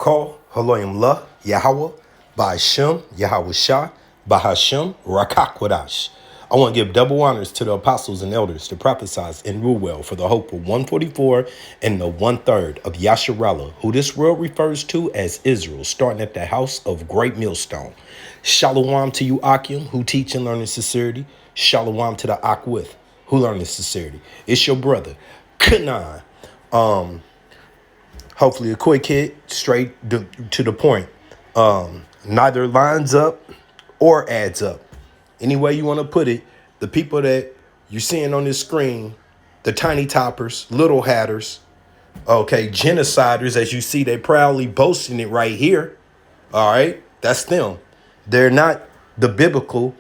Call Haloyim La, Yahweh, Ba'ashem, Yahweh Shah, Bahashem, Rakakwadash. I want to give double honors to the apostles and elders to prophesize and rule well for the hope of 144 and the 1/3 of Yasharallah, who this world refers to as Israel, starting at the house of great millstone. Shalom to you, Akim, who teach and learn in sincerity. Shalom to the Akwith, who learn in sincerity. It's your brother, Kanan. Hopefully a quick hit, straight to the point. Neither lines up or adds up. Any way you want to put it, the people that you're seeing on this screen, the tiny toppers, little hatters, okay, genociders, as you see, they proudly boasting it right here. All right, that's them. They're not the biblical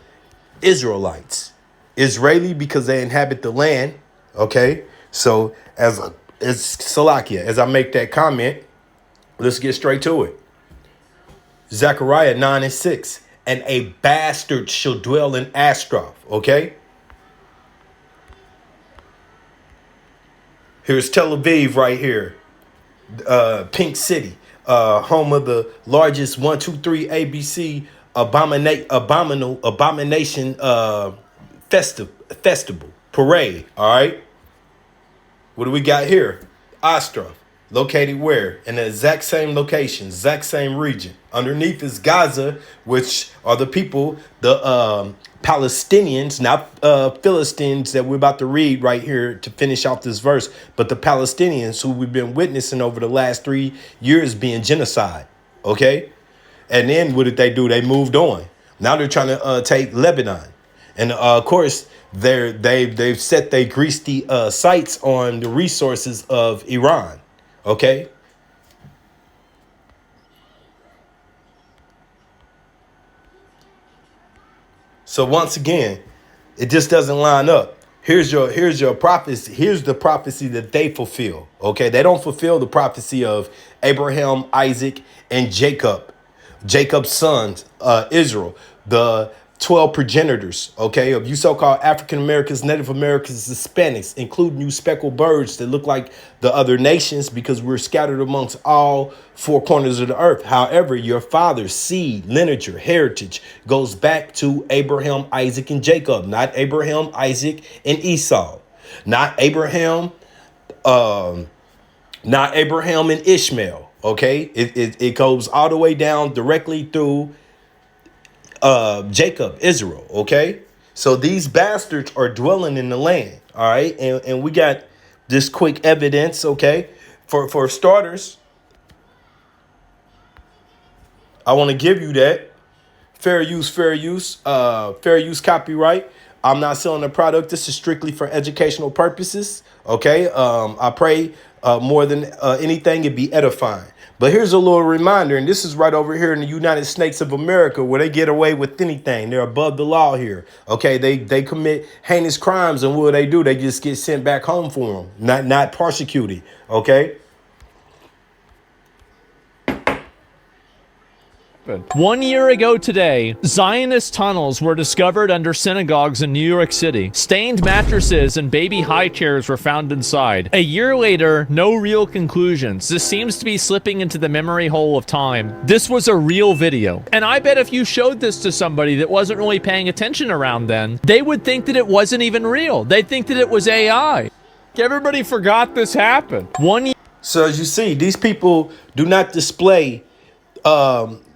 Israelites. Israeli because they inhabit the land. Okay, so as Salakia, as I make that comment, let's get straight to it. Zechariah 9:6. And a bastard shall dwell in Astroth. Okay? Here's Tel Aviv right here. Pink City. Home of the largest 123 ABC abomination festival. Parade. Alright? What do we got here? Astroth. Located where? In the exact same location, exact same region. Underneath is Gaza, which are the people, the Palestinians, not Philistines that we're about to read right here to finish off this verse, but the Palestinians who we've been witnessing over the last 3 years being genocide. Okay? And then what did they do? They moved on. Now they're trying to take Lebanon. And of course, they've set their greasy sights on the resources of Iran. Okay. So once again, it just doesn't line up. Here's your prophecy. Here's the prophecy that they fulfill. Okay. They don't fulfill the prophecy of Abraham, Isaac, and Jacob, Jacob's sons, Israel, the 12 progenitors, okay, of you so-called African Americans, Native Americans, Hispanics, including you speckled birds that look like the other nations because we're scattered amongst all four corners of the earth. However, your father's seed, lineage, heritage goes back to Abraham, Isaac, and Jacob, not Abraham, Isaac, and Esau, not Abraham and Ishmael, okay? It goes all the way down directly through Jacob, Israel, okay? So these bastards are dwelling in the land, all right? And we got this quick evidence, okay? For starters, I want to give you that. Fair use copyright. I'm not selling the product. This is strictly for educational purposes, okay? I pray more than anything it be edifying. But here's a little reminder, and this is right over here in the United States of America where they get away with anything. They're above the law here. Okay, they commit heinous crimes, and what do? They just get sent back home for them, not prosecuted. Okay. 1 year ago today, Zionist tunnels were discovered under synagogues in New York City. Stained mattresses and baby high chairs were found inside. A year later, no real conclusions. This seems to be slipping into the memory hole of time. This was a real video. And I bet if you showed this to somebody that wasn't really paying attention around then, they would think that it wasn't even real. They'd think that it was AI. Everybody forgot this happened. So as you see, these people do not display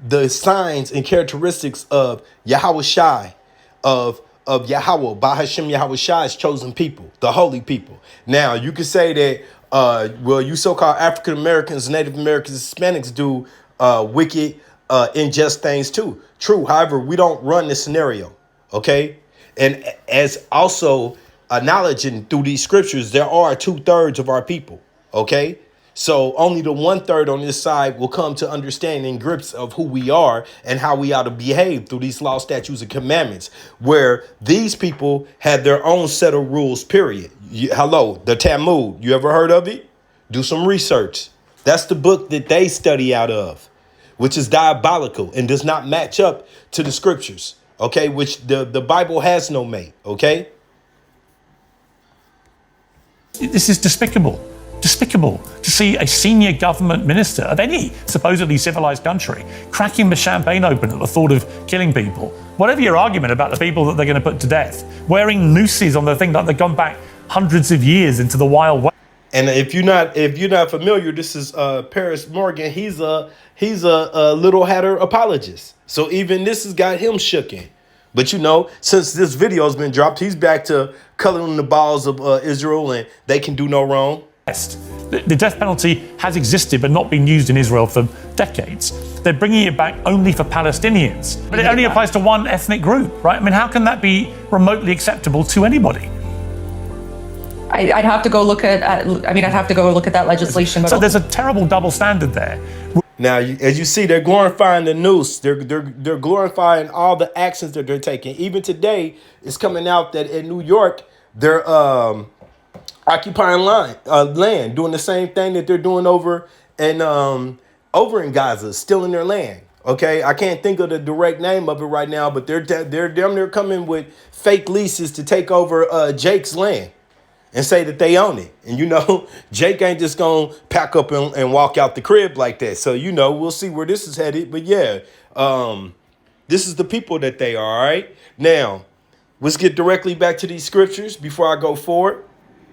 the signs and characteristics of Yahweh Shai, of Yahweh, Bahashem Yahweh Shai's chosen people, the holy people. Now, you could say that, well, you so-called African Americans, Native Americans, Hispanics do wicked, unjust things too. True. However, we don't run this scenario, okay? And as also acknowledging through these scriptures, there are 2/3 of our people, okay? So only the 1/3 on this side will come to understanding grips of who we are and how we ought to behave through these law, statutes, and commandments, where these people had their own set of rules, period. Hello, the Talmud. You ever heard of it? Do some research. That's the book that they study out of, which is diabolical and does not match up to the scriptures, okay, which the Bible has no mate, okay? This is despicable. Despicable to see a senior government minister of any supposedly civilized country cracking the champagne open at the thought of killing people. Whatever your argument about the people that they're going to put to death, wearing nooses on the thing like they've gone back hundreds of years into the Wild West. And if you're not familiar, this is Paris Morgan. He's a Little Hatter apologist. So even this has got him shooken. But since this video has been dropped, he's back to coloring the balls of Israel, and they can do no wrong. The death penalty has existed but not been used in Israel for decades. They're bringing it back only for Palestinians. But it only applies to one ethnic group, right? I mean, how can that be remotely acceptable to anybody? I'd have to go look at that legislation. But so there's a terrible double standard there. Now, as you see, they're glorifying the noose. They're glorifying all the actions that they're taking. Even today, it's coming out that in New York, they're occupying land, doing the same thing that they're doing over in Gaza, stealing their land. Okay, I can't think of the direct name of it right now, but they're coming with fake leases to take over Jake's land and say that they own it. And Jake ain't just gonna pack up and walk out the crib like that. So we'll see where this is headed. But yeah, this is the people that they are. All right, now let's get directly back to these scriptures before I go forward.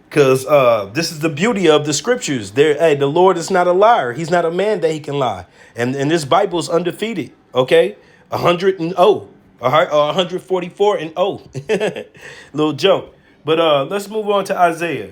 Because this is the beauty of the scriptures. The Lord is not a liar. He's not a man that he can lie. And this Bible is undefeated. Okay, 100 and 0. All right, 144 and 0. Little joke. But let's move on to Isaiah.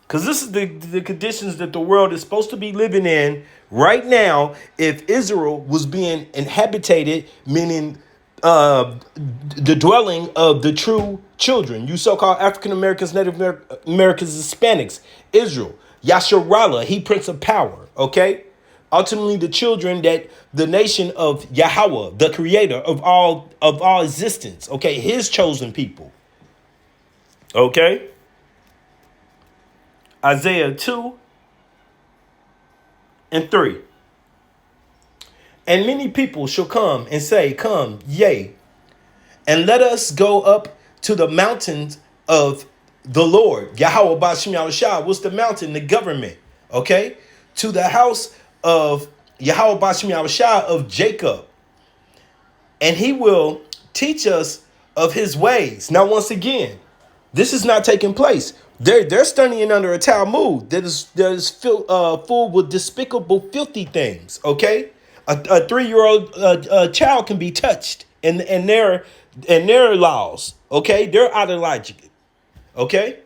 Because this is the conditions that the world is supposed to be living in right now if Israel was being inhabited, meaning the dwelling of the true children, you so-called African Americans, Native Americans, Hispanics, Israel, Yasharallah, he Prince of Power, okay? Ultimately, the children that the nation of Yahweh, the creator of all existence, okay? His chosen people, okay? Isaiah 2 and 3. And many people shall come and say, come, yea, and let us go up to the mountains of the Lord. Yahweh Ba'ashem Yahushua. What's the mountain? The government. Okay? To the house of Yahweh Ba'ashem Yahushua of Jacob. And he will teach us of his ways. Now, once again, this is not taking place. They're studying under a Talmud that is full with despicable, filthy things. Okay? A 3-year-old child can be touched in their laws. Okay, they're out of logic. Okay,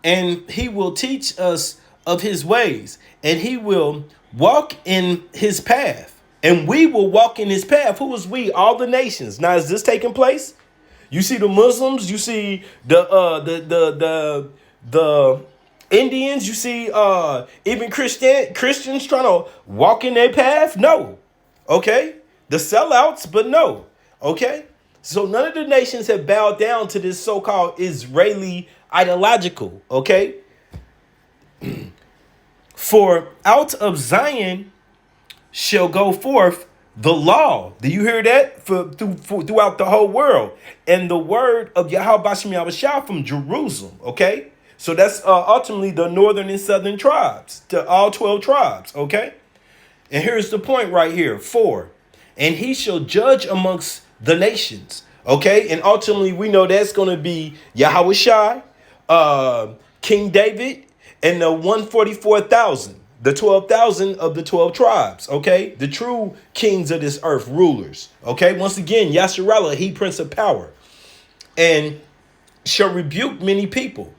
and he will teach us of his ways, and he will walk in his path, and we will walk in his path. Who is we? All the nations. Now, is this taking place? You see the Muslims. You see the Indians. You see even Christians trying to walk in their path. No, okay. The sellouts, but no. Okay? So none of the nations have bowed down to this so-called Israeli ideological, okay? For out of Zion shall go forth the law. Do you hear that? Throughout the whole world. And the word of Yahweh Ba'ashem Yahushua from Jerusalem, okay? So that's ultimately the northern and southern tribes, to all 12 tribes, okay? And here's the point right here, 4. And he shall judge amongst the nations. Okay. And ultimately, we know that's going to be Yahushua, King David, and the 144,000, the 12,000 of the 12 tribes. Okay. The true kings of this earth, rulers. Okay. Once again, Yasharallah, he Prince of Power, and shall rebuke many people,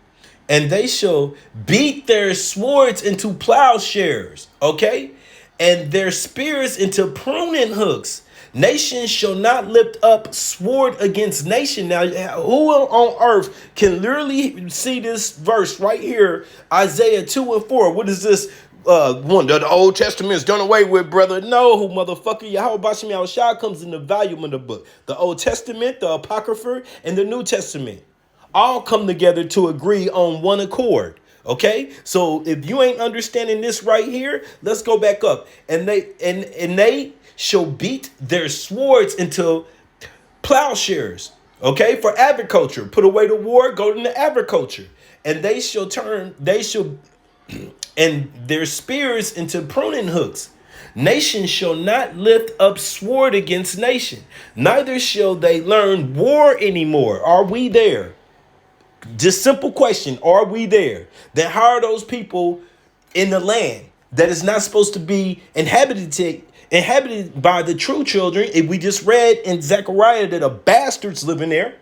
and they shall beat their swords into plowshares. Okay. And their spears into pruning hooks. Nation shall not lift up sword against nation. Now, who on earth can literally see this verse right here, Isaiah 2 and 4? What is this? One, the Old Testament is done away with, brother. No, motherfucker. Yahweh Ba'ashem Yahushua comes in the volume of the book. The Old Testament, the Apocrypha, and the New Testament all come together to agree on one accord. Okay, so if you ain't understanding this right here, let's go back up. And they shall beat their swords into plowshares. Okay, for agriculture. Put away the war, go into agriculture. and they shall turn, they shall, and their spears into pruning hooks. Nation shall not lift up sword against nation, neither shall they learn war anymore. Are we there? Just simple question. Are we there? Then how are those people in the land that is not supposed to be inhabited by the true children? If we just read in Zechariah that a bastard's living there.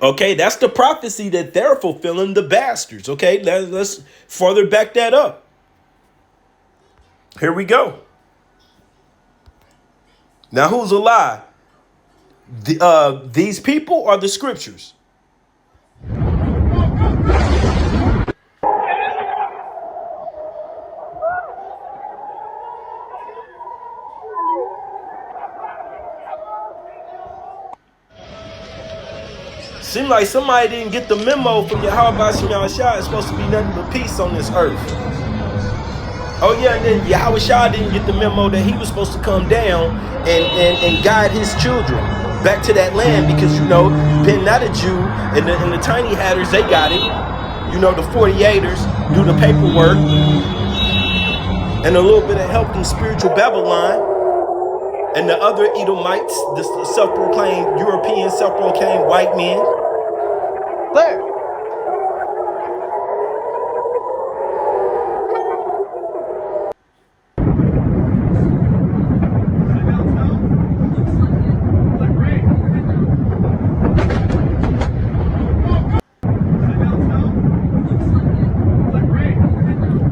Okay, that's the prophecy that they're fulfilling, the bastards. Okay, let's further back that up. Here we go. Now, who's a lie? These people or the scriptures? Seems like somebody didn't get the memo from Yahweh Bashim Yahushua. It's supposed to be nothing but peace on this earth. Oh yeah, and then Yahweh Shah didn't get the memo that he was supposed to come down and guide his children back to that land, because you know, being not a Jew and the tiny hatters, they got it. You know, the 48ers do the paperwork and a little bit of help from spiritual Babylon. And the other Edomites, the self-proclaimed European, self-proclaimed white men. There.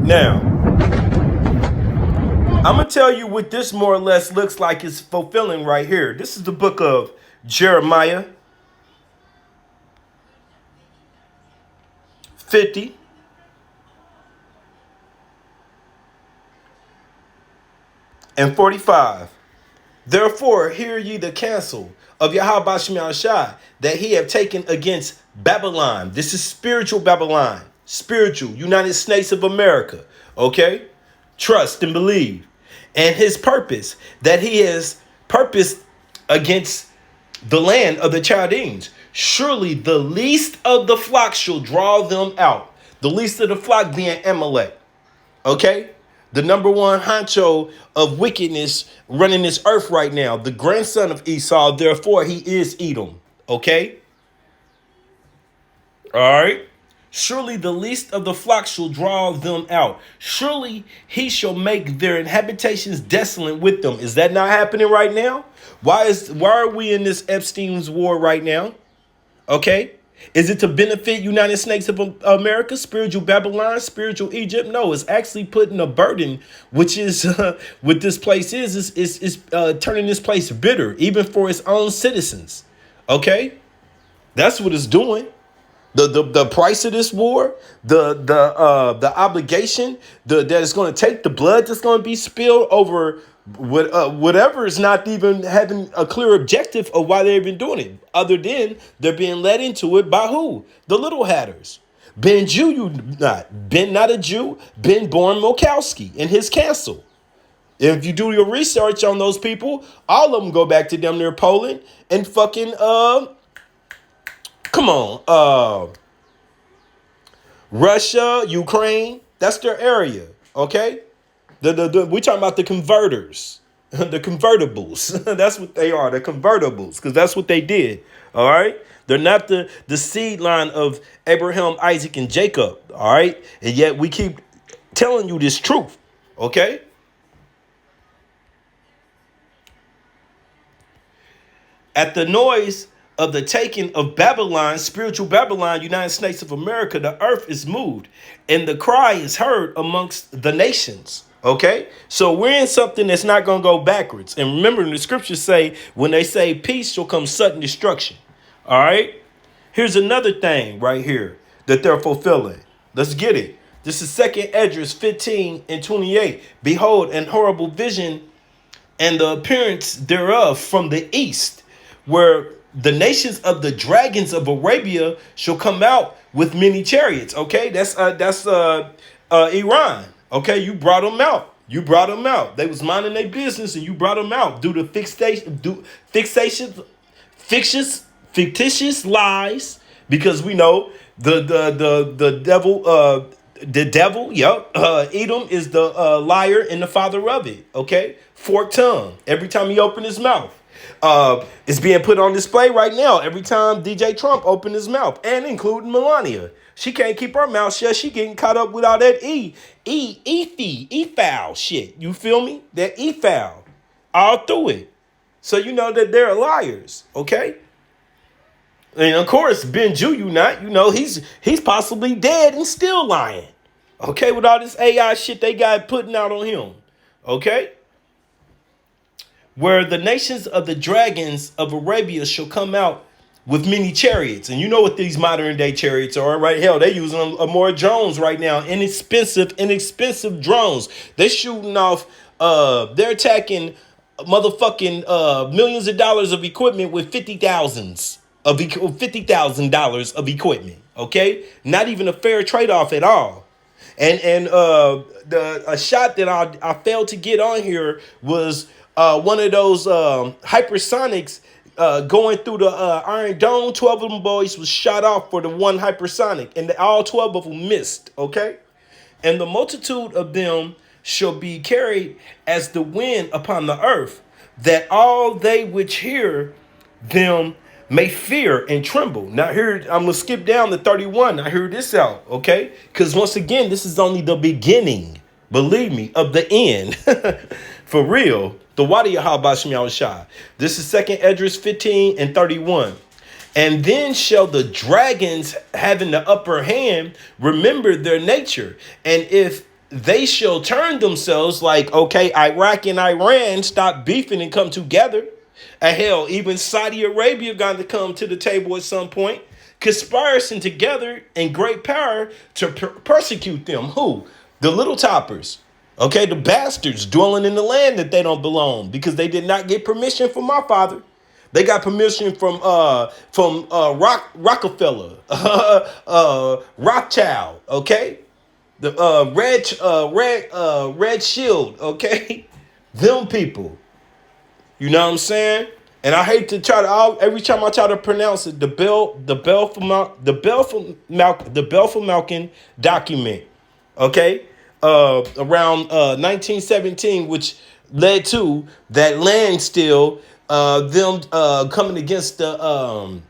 Now, I'm going to tell you what this more or less looks like it's fulfilling right here. This is the book of Jeremiah 50. And 45. Therefore, hear ye the counsel of Yahweh Bashim Yahushua that he have taken against Babylon. This is spiritual Babylon. Spiritual United States of America. Okay? Trust and believe. And his purpose that he has purposed against the land of the Chaldeans. Surely the least of the flock shall draw them out. The least of the flock being Amalek. Okay? The number one honcho of wickedness running this earth right now. The grandson of Esau. Therefore, he is Edom. Okay? All right? Surely the least of the flock shall draw them out. Surely he shall make their habitations desolate with them. Is that not happening right now? Why are we in this Epstein's war right now? Okay. Is it to benefit United States of America, spiritual Babylon, spiritual Egypt? No, it's actually putting a burden, which is what this place is turning this place bitter, even for its own citizens. Okay. That's what it's doing. The price of this war, the obligation that it's going to take, the blood that's going to be spilled over whatever is not even having a clear objective of why they're even doing it, other than they're being led into it by who? The little hatters. Ben not a Jew, Ben Born Milkowski and his council. If you do your research on those people, all of them go back to them near Poland and fucking come on, Russia, Ukraine, that's their area, okay? We're talking about the converters, the convertibles. That's what they are, the convertibles, because that's what they did, all right? They're not the seed line of Abraham, Isaac, and Jacob, all right? And yet we keep telling you this truth, okay? At the noise of the taking of Babylon, spiritual Babylon, United States of America, the earth is moved and the cry is heard amongst the nations. Okay, so we're in something that's not going to go backwards. And remember, the scriptures say when they say peace shall come sudden destruction. All right, here's another thing right here that they're fulfilling. Let's get it. This is 2nd Esdras 15 and 28. Behold, an horrible vision and the appearance thereof from the east, where the nations of the dragons of Arabia shall come out with many chariots. Okay, that's Iran. Okay, you brought them out. You brought them out. They was minding their business, and you brought them out due to fictitious lies because we know the devil, yep, Edom is the liar and the father of it. Okay, forked tongue. Every time he opened his mouth, it's being put on display right now. Every time DJ Trump opened his mouth, and including Melania, she can't keep her mouth shut. She getting caught up with all that foul shit. You feel me? That foul all through it. So you know that they're liars. Okay. And of course, Ben Juyunat, you know, he's possibly dead and still lying. Okay, with all this AI shit they got putting out on him. Okay? Where the nations of the dragons of Arabia shall come out with many chariots. And you know what these modern day chariots are, right? Hell, they using more drones right now. Inexpensive drones. They're shooting off, they're attacking motherfucking millions of dollars of equipment with $50,000 of equipment. Okay? Not even a fair trade-off at all. And a shot that I failed to get on here was one of those hypersonics going through the Iron Dome. 12 of them boys was shot off for the one hypersonic, and all 12 of them missed. Okay, and the multitude of them shall be carried as the wind upon the earth, that all they which hear them may fear and tremble. Now here, I'm going to skip down to 31. Now hear this out, okay? Because once again, this is only the beginning, believe me, of the end. For real. The Wadi Yahabashim Yahushua. This is 2nd Esdras 15 and 31. And then shall the dragons having the upper hand remember their nature. And if they shall turn themselves like, okay, Iraq and Iran stop beefing and come together. And hell, even Saudi Arabia got to come to the table at some point, conspiring together in great power to persecute them. Who? The little toppers. Okay, the bastards dwelling in the land that they don't belong, because they did not get permission from my father. They got permission from Rockefeller, Rothschild. Okay, the Red Shield. Okay, them people. You know what I'm saying? And I hate to try to, every time I try to pronounce it, the Belfer-Malkin document, okay, around 1917, which led to that land still, them coming against the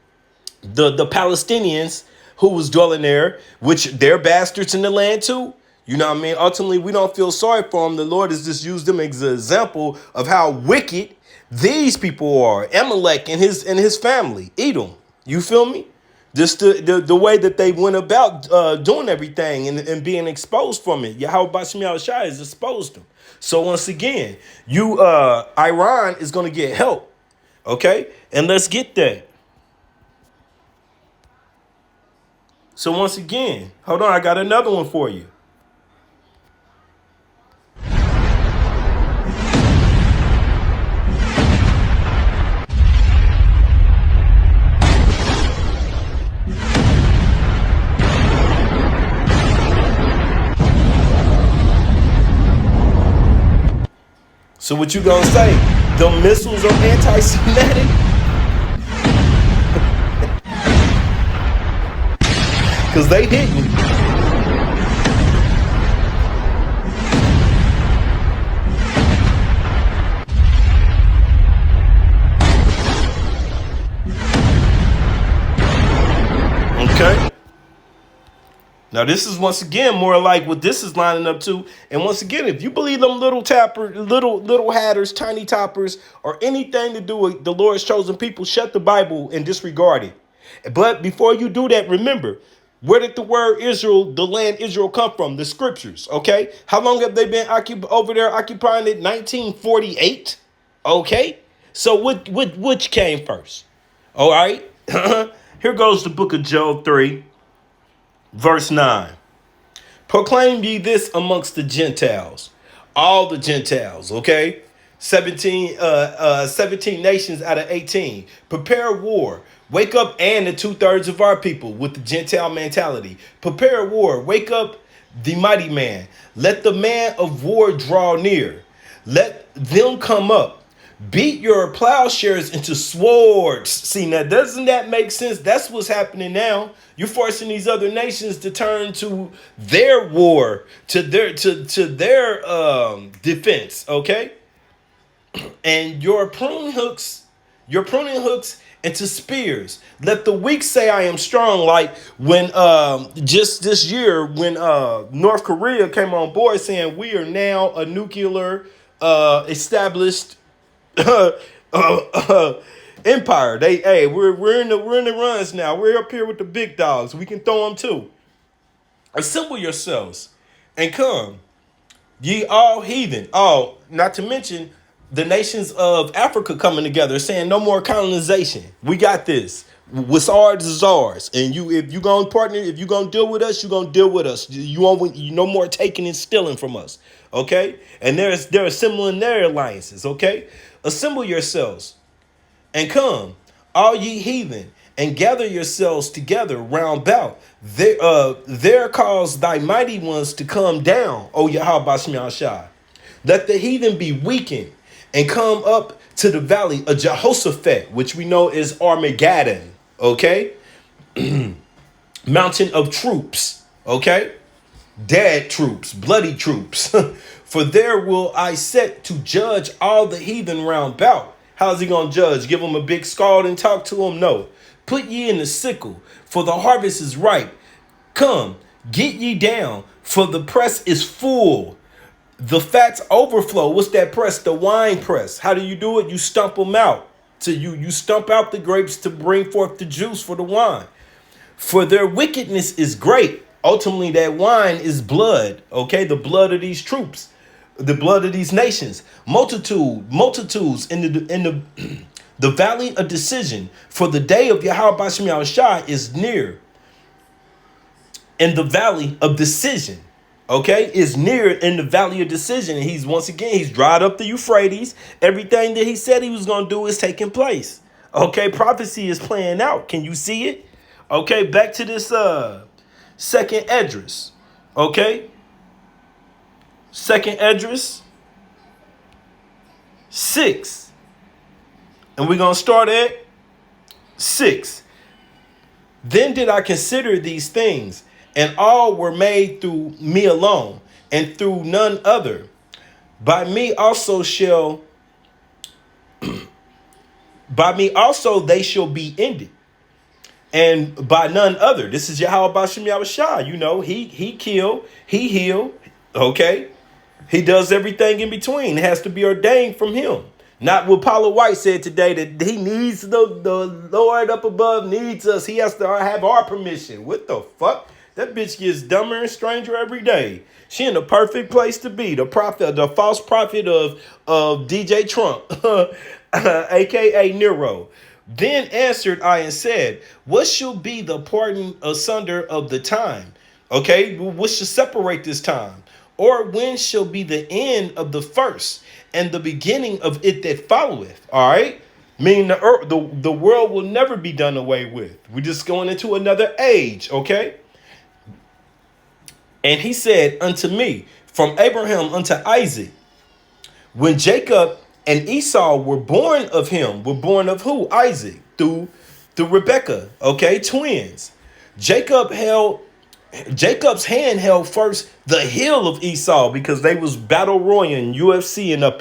Palestinians who was dwelling there, which they're bastards in the land too. You know what I mean? Ultimately, we don't feel sorry for them. The Lord has just used them as an example of how wicked these people are. Amalek and his family, Edom. You feel me? Just the way that they went about doing everything and being exposed from it. Yahweh Bashim Yahushua has exposed them. So once again, Iran is going to get help. Okay? And let's get that. So once again, hold on, I got another one for you. So what you gonna say? The missiles are anti-Semitic? Because they didn't. Okay. Now this is once again more like what this is lining up to. And once again, if you believe them little hatters, tiny toppers, or anything to do with the Lord's chosen people, shut the Bible and disregard it. But before you do that, remember, where did the word Israel, the land Israel, come from? The scriptures, okay? How long have they been over there occupying it? 1948, okay? So which came first? All right, here goes the book of Job 3. Verse 9, proclaim ye this amongst the Gentiles, all the Gentiles, okay? 17 nations out of 18. Prepare war. Wake up, and the 2/3 of our people with the Gentile mentality. Prepare war. Wake up the mighty man. Let the man of war draw near. Let them come up. beat your plowshares into swords. See, now doesn't that make sense? That's what's happening now. You're forcing these other nations to turn to their war, to their defense, okay? And your pruning hooks into spears. Let the weak say I am strong. Like when just this year when North Korea came on board saying we are now a nuclear established empire. We're in the runs now. We're up here with the big dogs. We can throw them too. Assemble yourselves and come, ye all heathen. Oh, not to mention the nations of Africa coming together saying no more colonization. We got this. What's ours is ours. And if you gonna partner, if you gonna deal with us, you gonna deal with us. You no more taking and stealing from us. Okay? And they're assembling their alliances. Okay? Assemble yourselves and come, all ye heathen, and gather yourselves together round about. There cause thy mighty ones to come down, O Yahweh Shai. Let the heathen be weakened and come up to the valley of Jehoshaphat, which we know is Armageddon, okay? Mountain of troops, okay? Dead troops, bloody troops. For there will I set to judge all the heathen round about. How's he gonna judge? Give them a big scald and talk to them? No. Put ye in the sickle, for the harvest is ripe. Come, get ye down, for the press is full. The fats overflow. What's that press? The wine press. How do you do it? You stump them out. You stump out the grapes to bring forth the juice for the wine. For their wickedness is great. Ultimately, that wine is blood. Okay, the blood of these troops, the blood of these nations. Multitudes in the the valley of decision. For the day of Yahweh Bashem Yahushua is near. In the valley of decision. Okay, is near in the valley of decision. And he's dried up the Euphrates. Everything that he said he was going to do is taking place. Okay, prophecy is playing out. Can you see it? Okay, back to this second Esdras. Okay, second Esdras 6. And we're going to start at 6. Then did I consider these things, and all were made through me alone, and through none other. By me also they shall be ended, and by none other. This is Yahweh Bashem Yahushua. You know, he kill, he heal. Okay, he does everything in between. It has to be ordained from him. Not what Paula White said today, that he needs the Lord up above needs us. He has to have our permission. What the fuck? That bitch gets dumber and stranger every day. She in the perfect place to be. The prophet, the false prophet of DJ Trump, aka Nero. Then answered I and said, what shall be the parting asunder of the time? Okay, what shall separate this time? Or when shall be the end of the first, and the beginning of it that followeth? All right, meaning the world will never be done away with. We're just going into another age. Okay. And he said unto me, from Abraham unto Isaac, when Jacob and Esau were born of him, were born of who? Isaac, through Rebekah, okay, twins. Jacob's hand held first the heel of Esau, because they was battle roying, UFC and up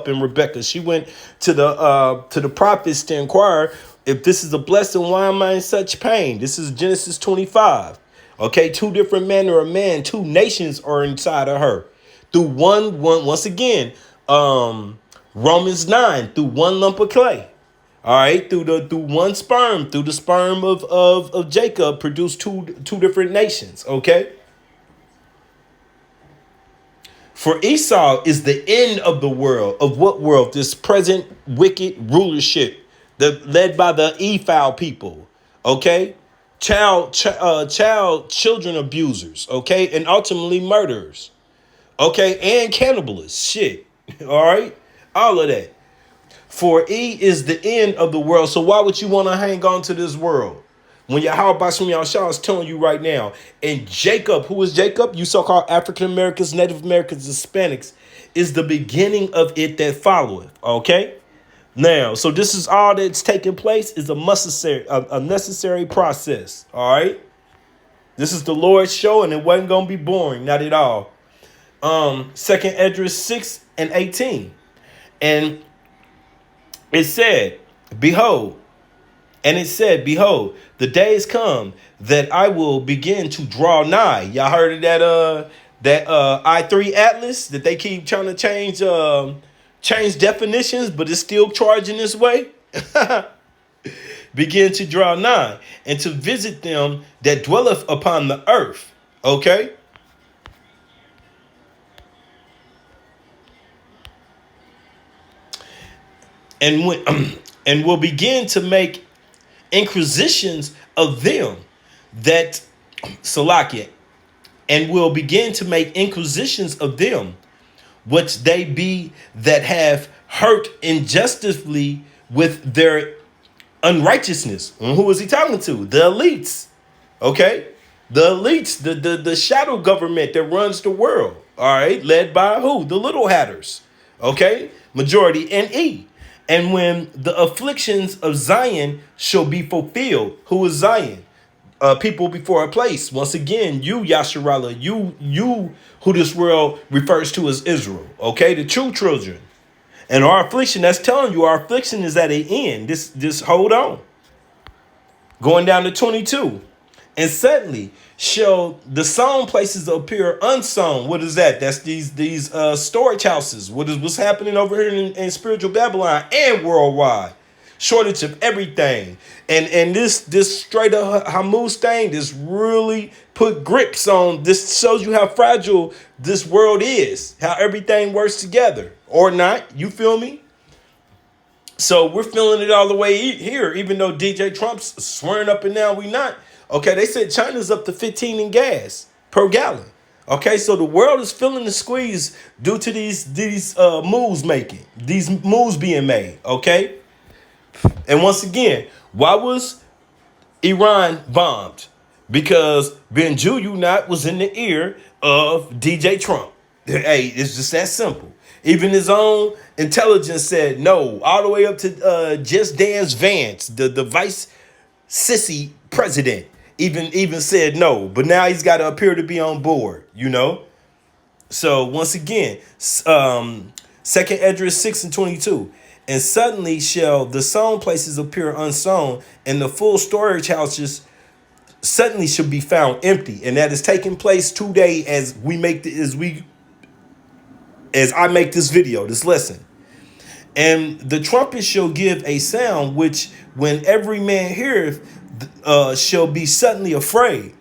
in Rebekah. She went to the prophets to inquire, if this is a blessing, why am I in such pain? This is Genesis 25. Okay, 2 different manner of man, 2 nations are inside of her. Through one once again, Romans 9, through one lump of clay. All right, through one sperm, through the sperm of Jacob produced two different nations. Okay. For Esau is the end of the world. Of what world? This present wicked rulership led by the Ephraim people. Okay. Children abusers, okay, and ultimately murderers, okay, and cannibalists, shit, all right, all of that. For is the end of the world. So why would you want to hang on to this world when Yahweh Bashem Yahushua is telling you right now? And Jacob, who is Jacob? You so-called African Americans, Native Americans, Hispanics, is the beginning of it that followeth, okay? Now, so this is all that's taking place is a necessary process. All right. This is the Lord's show, and it wasn't gonna be boring, not at all. Second Esdras 6:18. And it said, Behold, the days come that I will begin to draw nigh. Y'all heard of that I3 Atlas that they keep trying to change definitions, but it's still charging this way? Begin to draw nigh, and to visit them that dwelleth upon the earth. Okay? And when and will begin to make inquisitions of them that Salakia, and will begin to make inquisitions of them which they be that have hurt injusticely with their unrighteousness. And who is he talking to? The elites. Okay? The elites, the shadow government that runs the world. All right? Led by who? The little hatters. Okay? Majority NE. And when the afflictions of Zion shall be fulfilled. Who is Zion? People before a place. Once again, you, Yasharallah, you who this world refers to as Israel. Okay? The true children. And our affliction, that's telling you our affliction is at an end. Just hold on. Going down to 22. And suddenly shall the sown places appear unsown. What is that? That's these storage houses. What's happening over here in spiritual Babylon and worldwide. Shortage of everything. And this straight up Hammuz thing, this really put grips on, this shows you how fragile this world is, how everything works together. Or not, you feel me? So we're feeling it all the way here, even though DJ Trump's swearing up and down we not. Okay, they said China's up to 15 in gas per gallon. Okay, so the world is feeling the squeeze due to these moves being made. Okay, and once again, why was Iran bombed? Because Ben Juyunat was in the ear of DJ Trump. Hey, it's just that simple. Even his own intelligence said no, all the way up to Just Dance Vance, the vice sissy president, even said no. But now he's got to appear to be on board, you know. So once again, Second Esdras 6:22, and suddenly shall the sown places appear unsown, and the full storage houses suddenly shall be found empty, and that is taking place today as I make this video, this lesson. And the trumpet shall give a sound, which when every man heareth, shall be suddenly afraid.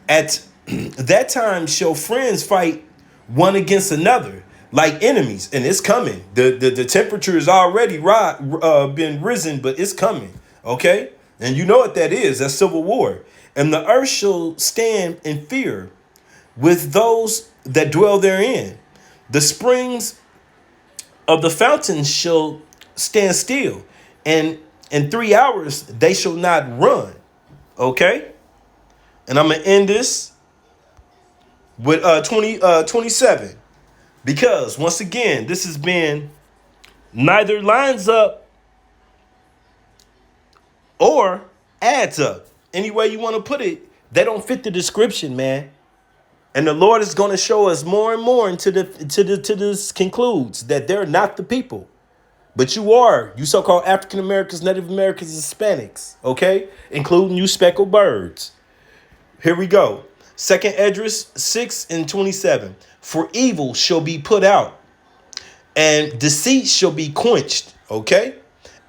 At that time shall friends fight one against another like enemies, and it's coming. The temperature is already been risen, but it's coming. Okay, and you know what that is? That's civil war. And the earth shall stand in fear with those that dwell therein. The springs of the fountains shall stand still, and in 3 hours they shall not run. Okay? And I'm going to end this with 27. Because, once again, this has been neither lines up or adds up. Any way you want to put it, they don't fit the description, man. And the Lord is going to show us more and more until this concludes that they're not the people. But you are, you so-called African Americans, Native Americans, Hispanics, okay? Including you speckled birds. Here we go. Second Esdras 6:27. For evil shall be put out, and deceit shall be quenched, okay?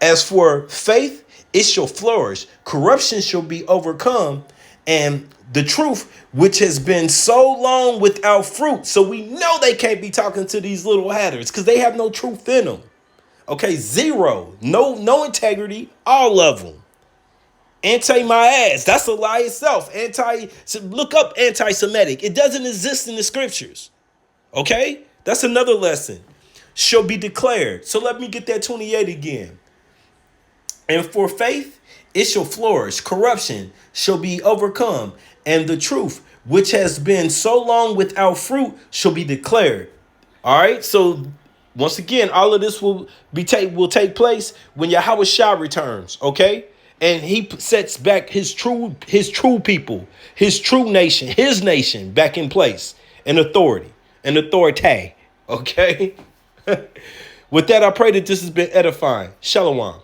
As for faith, it shall flourish. Corruption shall be overcome, and the truth, which has been so long without fruit. So we know they can't be talking to these little hatters because they have no truth in them. Okay, zero. No integrity, all of them. Anti my ass. That's a lie itself. Look up anti-Semitic. It doesn't exist in the scriptures. Okay? That's another lesson. Shall be declared. So let me get that 28 again. And for faith, it shall flourish. Corruption shall be overcome. And the truth, which has been so long without fruit, shall be declared. All right? So Once again, all of this will take place when Yahweh Shah returns, okay? And he sets back his true people, his true nation, his nation back in place and authority and authority, okay? With that, I pray that this has been edifying. Shalom.